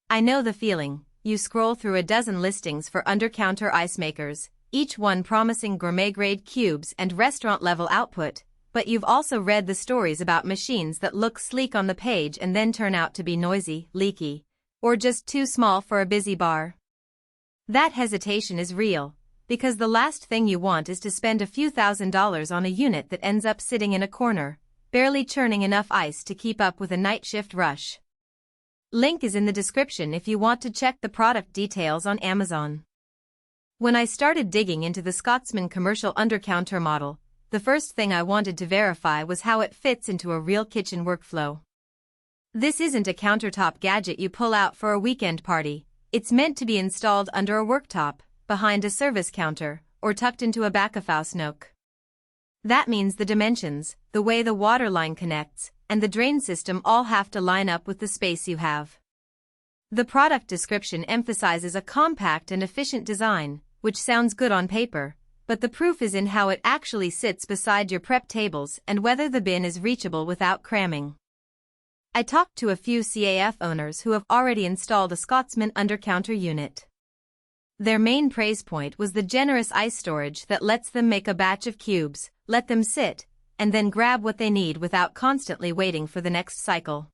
I know the feeling. You scroll through a dozen listings for under-counter ice makers, each one promising gourmet-grade cubes and restaurant-level output, but you've also read the stories about machines that look sleek on the page and then turn out to be noisy, leaky, or just too small for a busy bar. That hesitation is real, because the last thing you want is to spend a few $1,000s on a unit that ends up sitting in a corner, barely churning enough ice to keep up with a night shift rush. Link is in the description if you want to check the product details on Amazon. When I started digging into the Scotsman commercial undercounter model, the first thing I wanted to verify was how it fits into a real kitchen workflow. This isn't a countertop gadget you pull out for a weekend party. It's meant to be installed under a worktop, behind a service counter, or tucked into a back-of-house nook. That means the dimensions, the way the water line connects, and the drain system all have to line up with the space you have. The product description emphasizes a compact and efficient design, which sounds good on paper, but the proof is in how it actually sits beside your prep tables and whether the bin is reachable without cramming. I talked to a few CAF owners who have already installed a Scotsman undercounter unit. Their main praise point was the generous ice storage that lets them make a batch of cubes, let them sit, and then grab what they need without constantly waiting for the next cycle.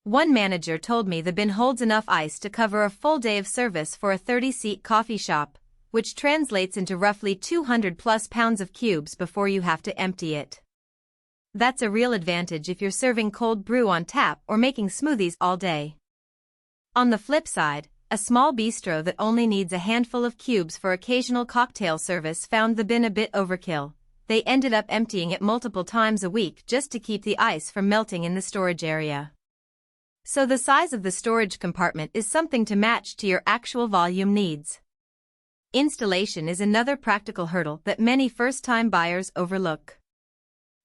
One manager told me the bin holds enough ice to cover a full day of service for a 30-seat coffee shop, which translates into roughly 200+ pounds of cubes before you have to empty it. That's a real advantage if you're serving cold brew on tap or making smoothies all day. On the flip side, a small bistro that only needs a handful of cubes for occasional cocktail service found the bin a bit overkill. They ended up emptying it multiple times a week just to keep the ice from melting in the storage area. So the size of the storage compartment is something to match to your actual volume needs. Installation is another practical hurdle that many first-time buyers overlook.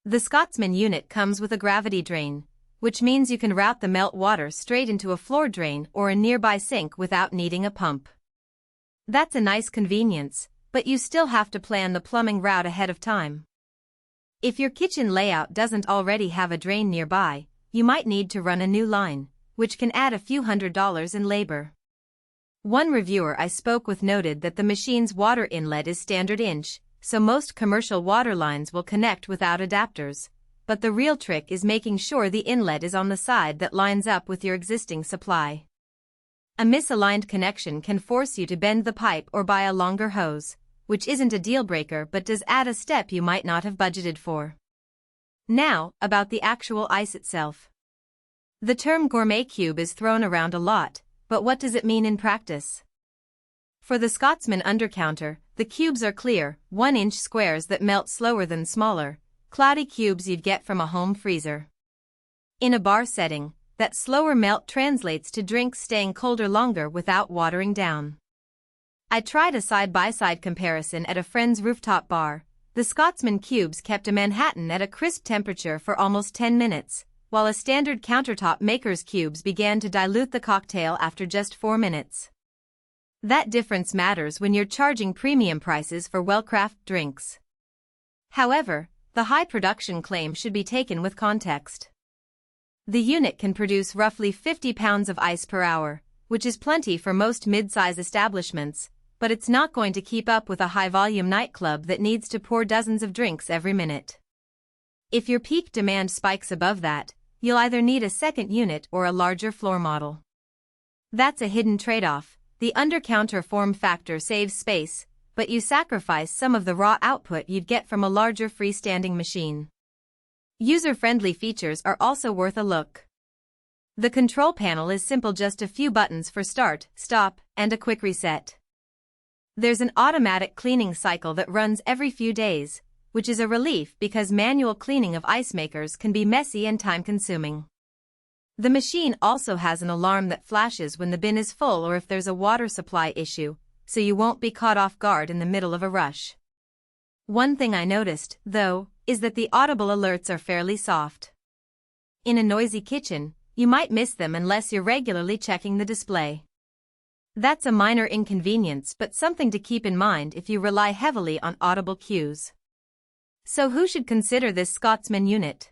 The Scotsman unit comes with a gravity drain, which means you can route the melt water straight into a floor drain or a nearby sink without needing a pump. That's a nice convenience, but you still have to plan the plumbing route ahead of time. If your kitchen layout doesn't already have a drain nearby, you might need to run a new line, which can add a few $100s in labor. One reviewer I spoke with noted that the machine's water inlet is standard inch, so most commercial water lines will connect without adapters, but the real trick is making sure the inlet is on the side that lines up with your existing supply. A misaligned connection can force you to bend the pipe or buy a longer hose, which isn't a deal breaker but does add a step you might not have budgeted for. Now, about the actual ice itself. The term gourmet cube is thrown around a lot, but what does it mean in practice? For the Scotsman undercounter, the cubes are clear, 1-inch squares that melt slower than smaller, cloudy cubes you'd get from a home freezer. In a bar setting, that slower melt translates to drinks staying colder longer without watering down. I tried a side-by-side comparison at a friend's rooftop bar. The Scotsman cubes kept a Manhattan at a crisp temperature for almost 10 minutes, while a standard countertop maker's cubes began to dilute the cocktail after just 4 minutes. That difference matters when you're charging premium prices for well-crafted drinks. However, the high production claim should be taken with context. The unit can produce roughly 50 pounds of ice per hour, which is plenty for most mid-size establishments, but it's not going to keep up with a high-volume nightclub that needs to pour dozens of drinks every minute. If your peak demand spikes above that, you'll either need a second unit or a larger floor model. That's a hidden trade-off. The undercounter form factor saves space, but you sacrifice some of the raw output you'd get from a larger freestanding machine. User-friendly features are also worth a look. The control panel is simple, just a few buttons for start, stop, and a quick reset. There's an automatic cleaning cycle that runs every few days, which is a relief because manual cleaning of ice makers can be messy and time-consuming. The machine also has an alarm that flashes when the bin is full or if there's a water supply issue, so you won't be caught off guard in the middle of a rush. One thing I noticed, though, is that the audible alerts are fairly soft. In a noisy kitchen, you might miss them unless you're regularly checking the display. That's a minor inconvenience but something to keep in mind if you rely heavily on audible cues. So who should consider this Scotsman unit?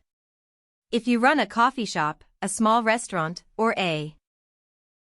If you run a coffee shop, a small restaurant, or a